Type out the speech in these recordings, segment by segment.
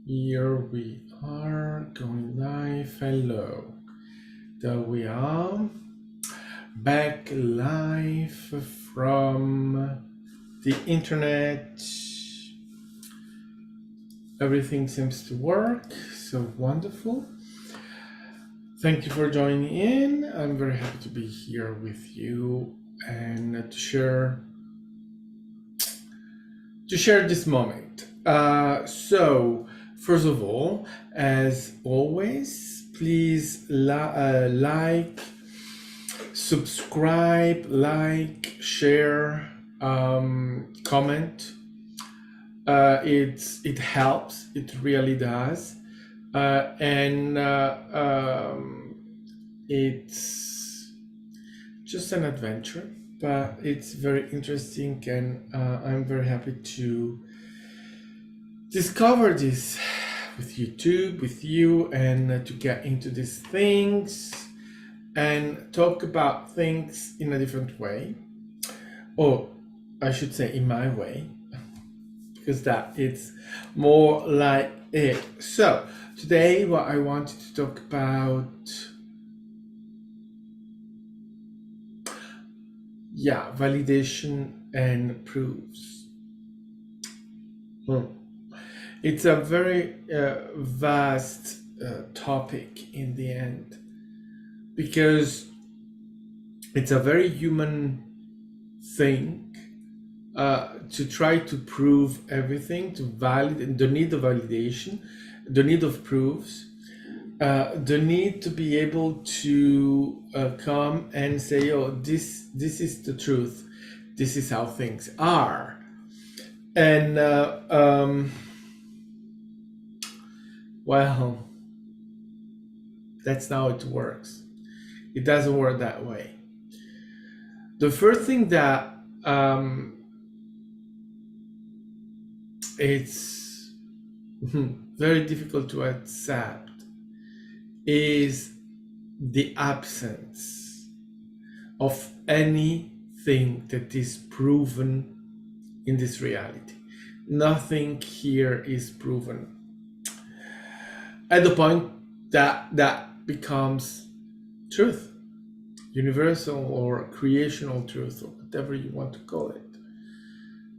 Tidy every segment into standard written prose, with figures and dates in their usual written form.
Here we are going live. Hello. There we are. Back live from the internet. Everything seems to work. So wonderful. Thank you for joining in. I'm very happy to be here with you and to share this moment. So, first of all, as always, please like, subscribe, share, comment. It helps. It really does, and it's just an adventure, but it's very interesting, and I'm very happy to discover this with YouTube, with you, and to get into these things and talk about things in a different way, or I should say in my way, because that it's more like it. So today what I wanted to talk about, validation and proofs. It's a very vast topic in the end, because it's a very human thing to try to prove everything, to validate, the need of validation, the need of proofs, the need to be able to come and say, oh, this is the truth, this is how things are. And well, that's not how it works. It doesn't work that way. The first thing that it's very difficult to accept is the absence of anything that is proven in this reality. Nothing here is proven at the point that becomes truth, universal or creational truth, or whatever you want to call it.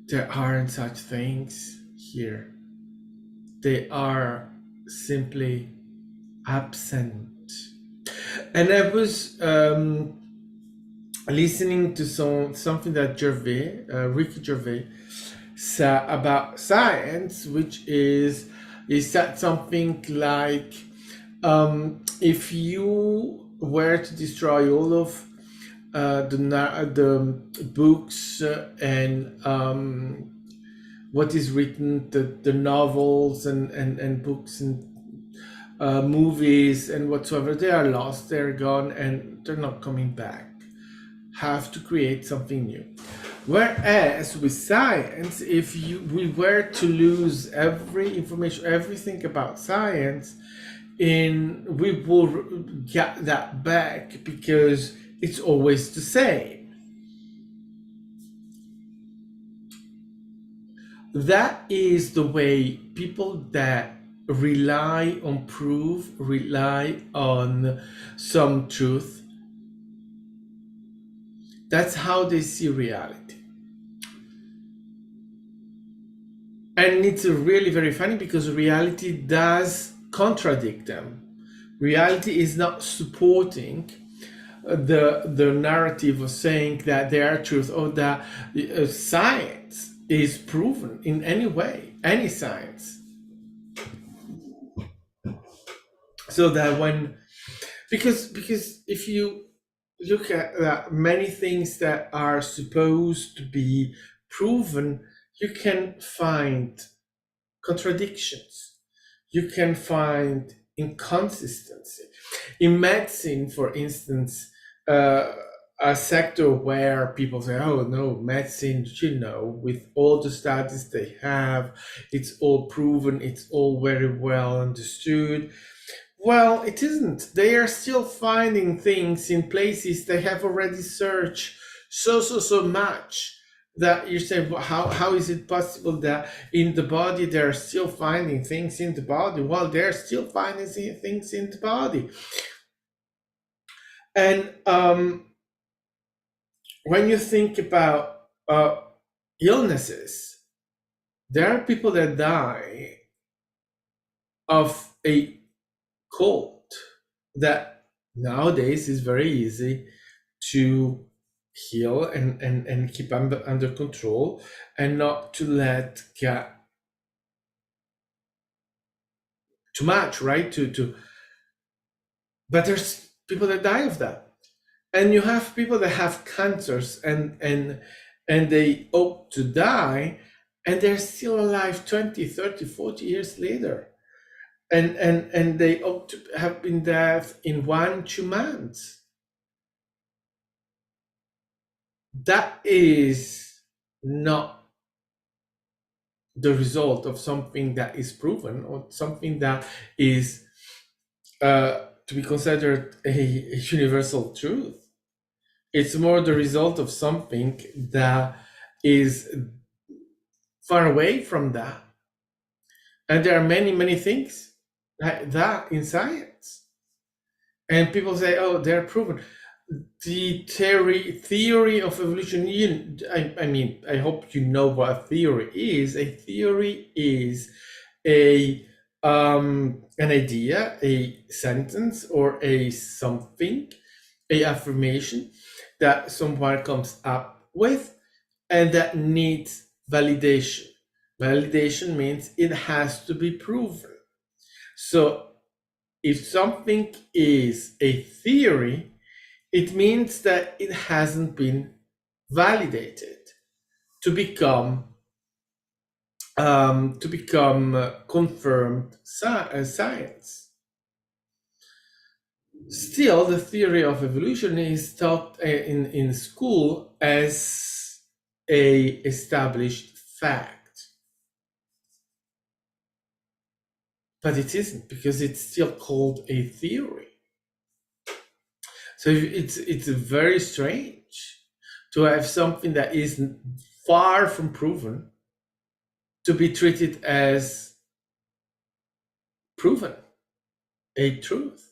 There aren't such things here. They are simply absent. And I was listening to something that Ricky Gervais said about science, which is he said something like, if you were to destroy all of the books and what is written, the novels and books and movies and whatsoever, they are lost, they're gone, and they're not coming back. Have to create something new. Whereas with science, if we were to lose every information, everything about science, we will get that back, because it's always the same. That is the way people that rely on proof, rely on some truth, that's how they see reality. And it's really very funny, because reality does contradict them. Reality is not supporting the narrative of saying that they are truth, or that science is proven in any way, any science. So that because if you look at many things that are supposed to be proven, you can find contradictions, you can find inconsistency. In medicine, for instance, a sector where people say, oh no, medicine, with all the studies they have, it's all proven, it's all very well understood. Well, it isn't. They are still finding things in places they have already searched so much that you say, well, how is it possible that in the body they're still finding things in the body? Well, they're still finding things in the body. And when you think about illnesses, there are people that die of a cold that nowadays is very easy to heal and keep under control, and not to let get too much, right? But there's people that die of that. And you have people that have cancers and they hope to die, and they're still alive 20, 30, 40 years later. And they hope to have been dead in 1, 2 months. That is not the result of something that is proven, or something that is to be considered a universal truth. It's more the result of something that is far away from that. And there are many, many things like that in science. And people say, oh, they're proven. The theory of evolution, I mean, I hope you know what a theory is. A theory is an idea, a sentence, or a something, a affirmation that someone comes up with, and that needs validation. Validation means it has to be proven. So if something is a theory, it means that it hasn't been validated to become confirmed science. Still, the theory of evolution is taught in school as a established fact, but it isn't, because it's still called a theory. So it's very strange to have something that is far from proven to be treated as proven, a truth.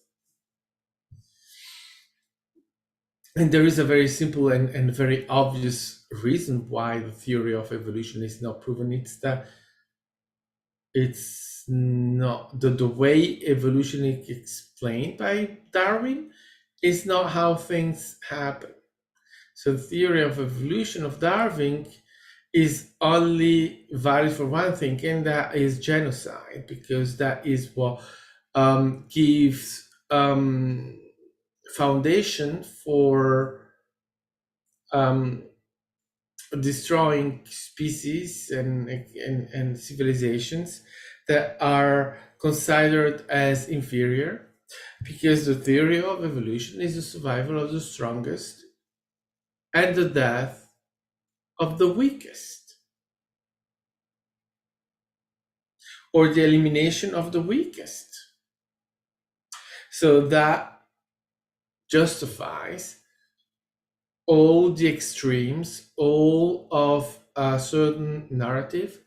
And there is a very simple and very obvious reason why the theory of evolution is not proven. It's that it's not the way evolution is explained by Darwin is not how things happen. So the theory of evolution of Darwin is only valid for one thing, and that is genocide, because that is what gives foundation for destroying species and civilizations that are considered as inferior, because the theory of evolution is the survival of the strongest and the death of the weakest, or the elimination of the weakest. So that justifies all the extremes, all of a certain narrative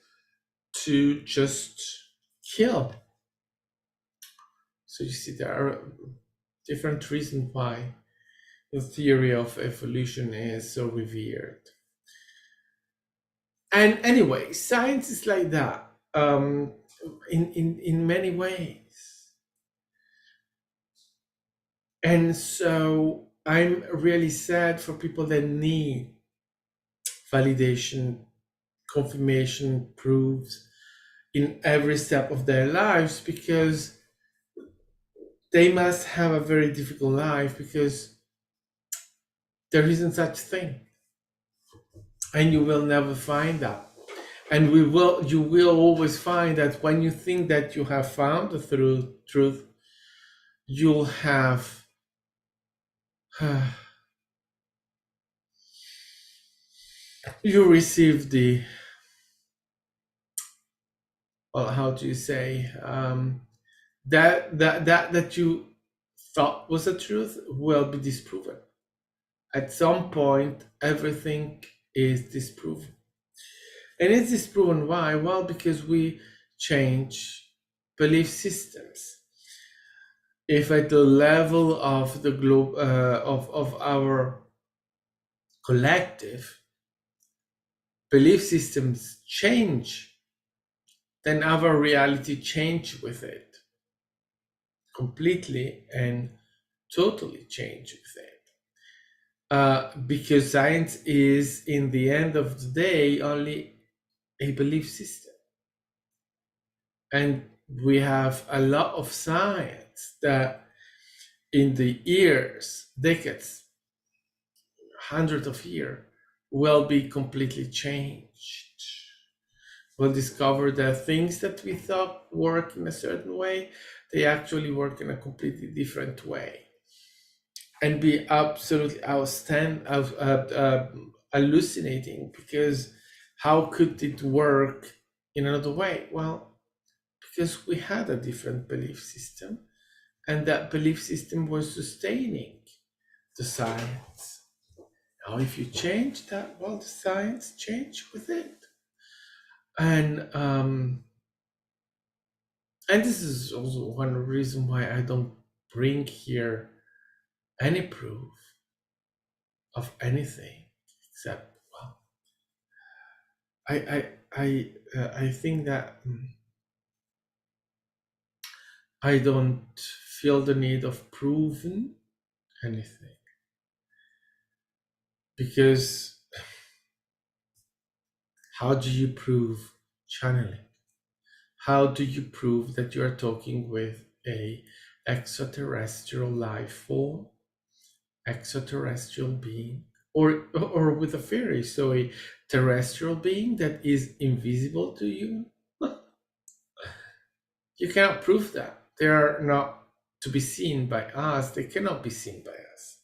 to just kill. So you see, there are different reasons why the theory of evolution is so revered. And anyway, science is like that in many ways. And so I'm really sad for people that need validation, confirmation, proofs in every step of their lives, because they must have a very difficult life, because there isn't such thing, and you will never find that. And you will always find that when you think that you have found the truth, you'll have you receive the, well, how do you say, that you thought was the truth will be disproven. At some point, everything is disproven. And it's disproven why? Well, because we change belief systems. If at the level of the globe of our collective belief systems change, then our reality change with it completely and totally change with it. Because science is, in the end of the day, only a belief system. And we have a lot of science that in the years, decades, hundreds of years, will be completely changed. We'll discover that things that we thought work in a certain way, they actually work in a completely different way, and be absolutely hallucinating, because how could it work in another way? Well, because we had a different belief system, and that belief system was sustaining the science. Now, if you change that, well, the science changed with it. And this is also one reason why I don't bring here any proof of anything, except, well, I think that I don't feel the need of proving anything, because how do you prove channeling? How do you prove that you are talking with a extraterrestrial life form, extraterrestrial being, or with a fairy, so a terrestrial being that is invisible to you? You cannot prove that. They are not to be seen by us. They cannot be seen by us.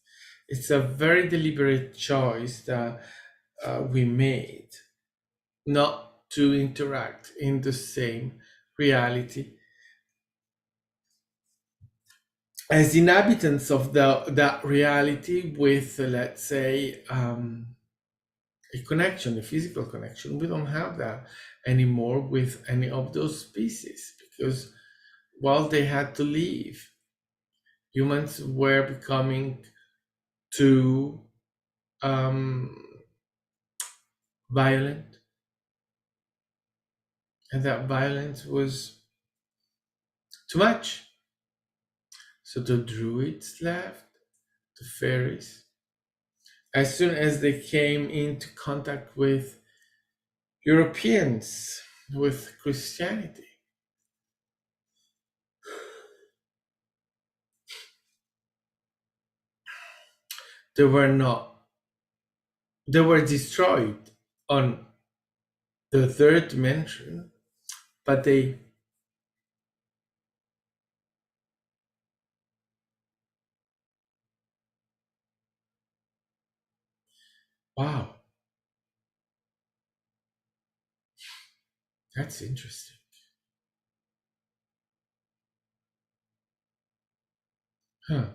It's a very deliberate choice that we made not to interact in the same reality as inhabitants of that reality with, let's say, a connection, a physical connection. We don't have that anymore with any of those species, because while they had to leave, humans were becoming too violent, and that violence was too much. So the druids left, the fairies. As soon as they came into contact with Europeans, with Christianity, they were not. They were destroyed on the third dimension, but they, wow, that's interesting. Huh.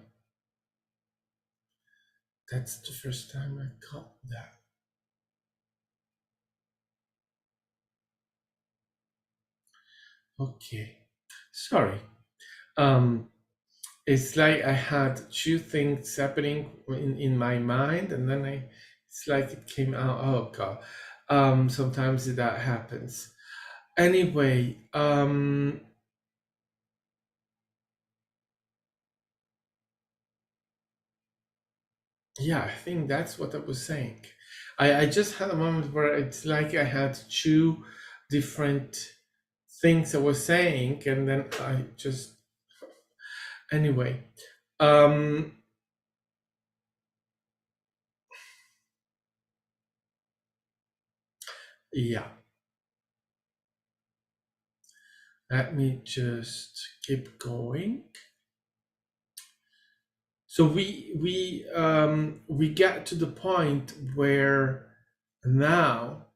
That's the first time I caught that. Okay. Sorry. It's like I had two things happening in my mind, and then it's like it came out. Oh God. Sometimes that happens. Anyway, yeah, I think that's what I was saying. I just had a moment where it's like I had two different things I was saying, and then I just, anyway, yeah, let me just keep going. So we get to the point where now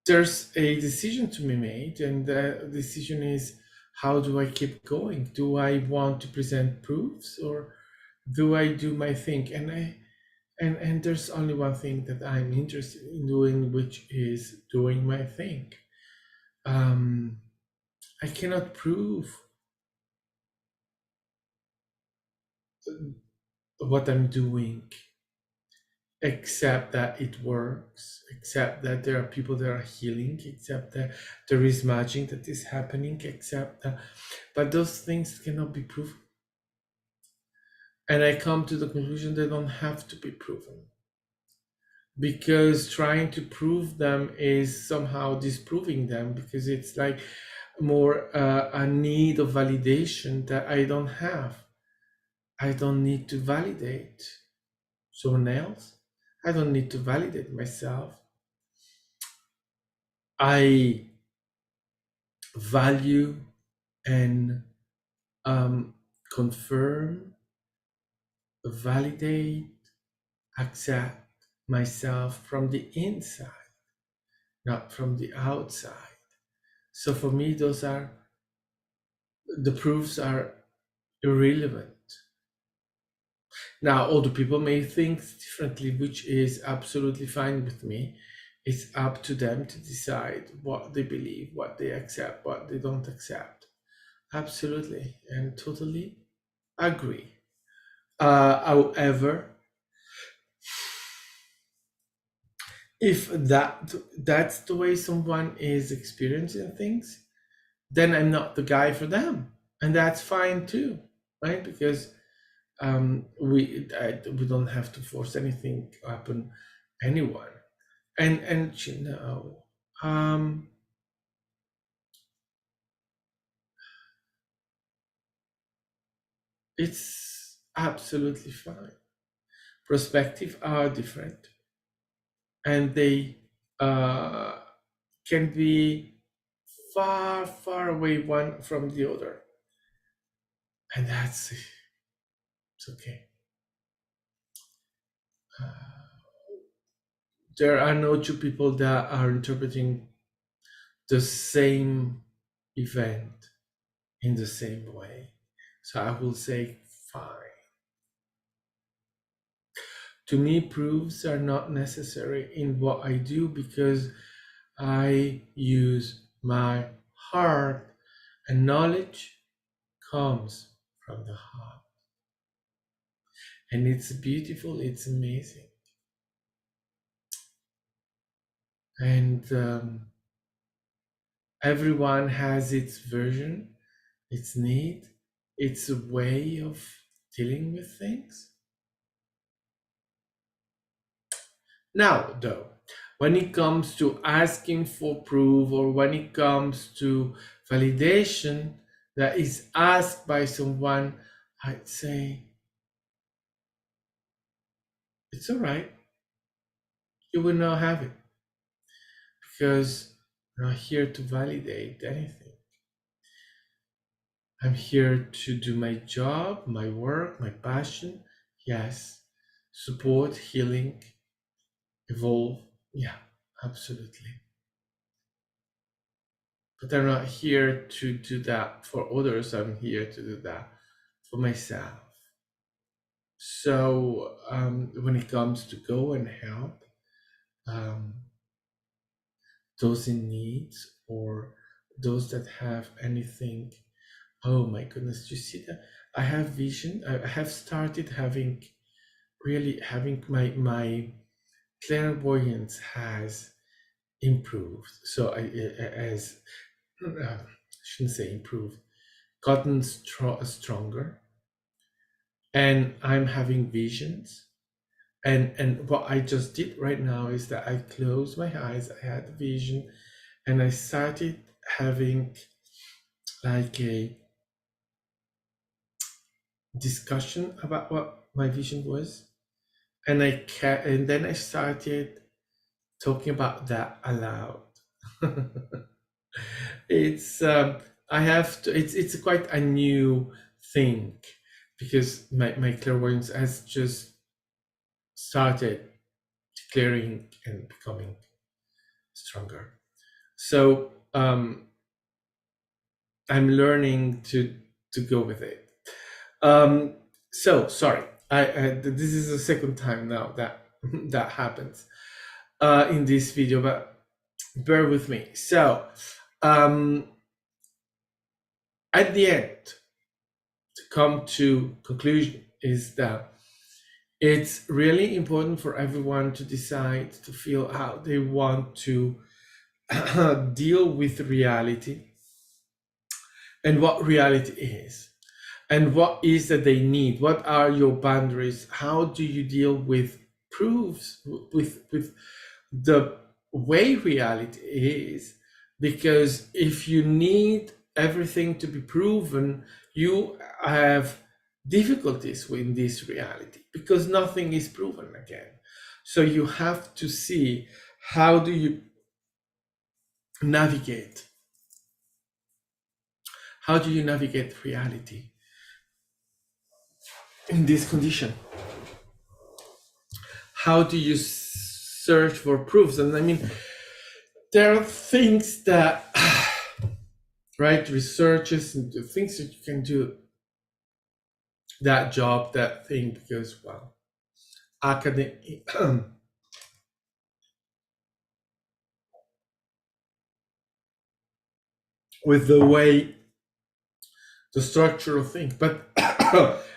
there's a decision to be made, and the decision is, how do I keep going? Do I want to present proofs, or do I do my thing? And there's only one thing that I'm interested in doing, which is doing my thing. um I cannot prove what I'm doing, except that it works, except that there are people that are healing, except that there is magic that is happening, except that, but those things cannot be proven. And I come to the conclusion they don't have to be proven, because trying to prove them is somehow disproving them, because it's like more a need of validation that I don't have. I don't need to validate someone else. I don't need to validate myself. I value and um, confirm, validate, accept myself from the inside, not from the outside. So for me, those are the proofs are irrelevant. Now, other people may think differently, which is absolutely fine with me. It's up to them to decide what they believe, what they accept, what they don't accept. Absolutely and totally agree. However, if that's the way someone is experiencing things, then I'm not the guy for them, and that's fine too, right? Because we don't have to force anything upon anyone. And um, it's absolutely fine. Perspectives are different, and they uh, can be far, far away one from the other, and that's it's okay. Uh, there are no two people that are interpreting the same event in the same way. So I will say fine. To me, proofs are not necessary in what I do, because I use my heart, and knowledge comes from the heart. And it's beautiful, it's amazing. And everyone has its version, its need, its way of dealing with things. Now, though, when it comes to asking for proof, or when it comes to validation that is asked by someone, I'd say, it's all right. You will not have it, because I'm not here to validate anything. I'm here to do my job, my work, my passion. Yes. Support, healing, evolve. Yeah, absolutely. But I'm not here to do that for others. I'm here to do that for myself. So when it comes to go and help um, those in need, or those that have anything, oh my goodness, you see that I have vision. I have started having, really having my clairvoyance has improved. So I as shouldn't say improved, gotten stronger, and I'm having visions. And what I just did right now is that I closed my eyes, I had a vision, and I started having like a discussion about what my vision was, and and then I started talking about that aloud. It's I have to. It's quite a new thing, because my clairvoyance has just started clearing and becoming stronger. So I'm learning to go with it. So sorry. This is the second time now that that happens in this video, but bear with me. So at the end, to come to conclusion is that it's really important for everyone to decide to feel how they want to deal with reality and what reality is and what is that they need. What are your boundaries? How do you deal with proofs, with the way reality is? Because if you need everything to be proven, you have difficulties with this reality because nothing is proven again. So you have to see how do you navigate. How do you navigate reality in this condition? How do you search for proofs? And I mean, there are things that, right, researchers and the things that you can do that job, that thing, because, well, academic, with the way, the structure of things. But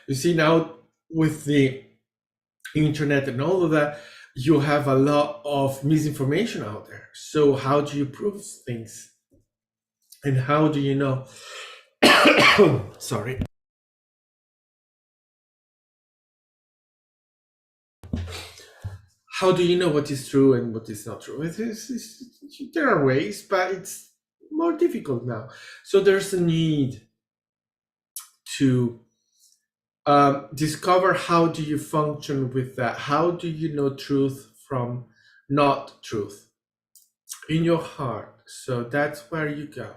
you see now with the internet and all of that, you have a lot of misinformation out there. So how do you prove things? And how do you know? Sorry. How do you know what is true and what is not true? There are ways, but it's more difficult now. So there's a need to discover how do you function with that. How do you know truth from not truth in your heart? So that's where you go.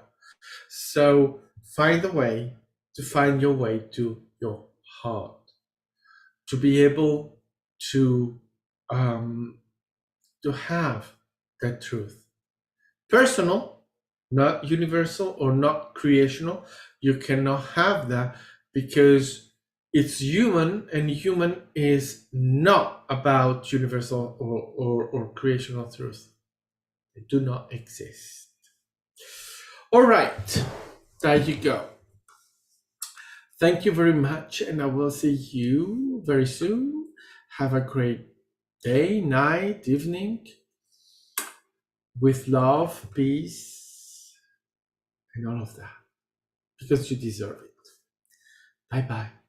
So find a way to find your way to your heart, to be able to have that truth. Personal, not universal or not creational. You cannot have that because it's human, and human is not about universal or creational truth. They do not exist. All right, there you go. Thank you very much, and I will see you very soon. Have a great day, night, evening, with love, peace, and all of that, because you deserve it. Bye-bye.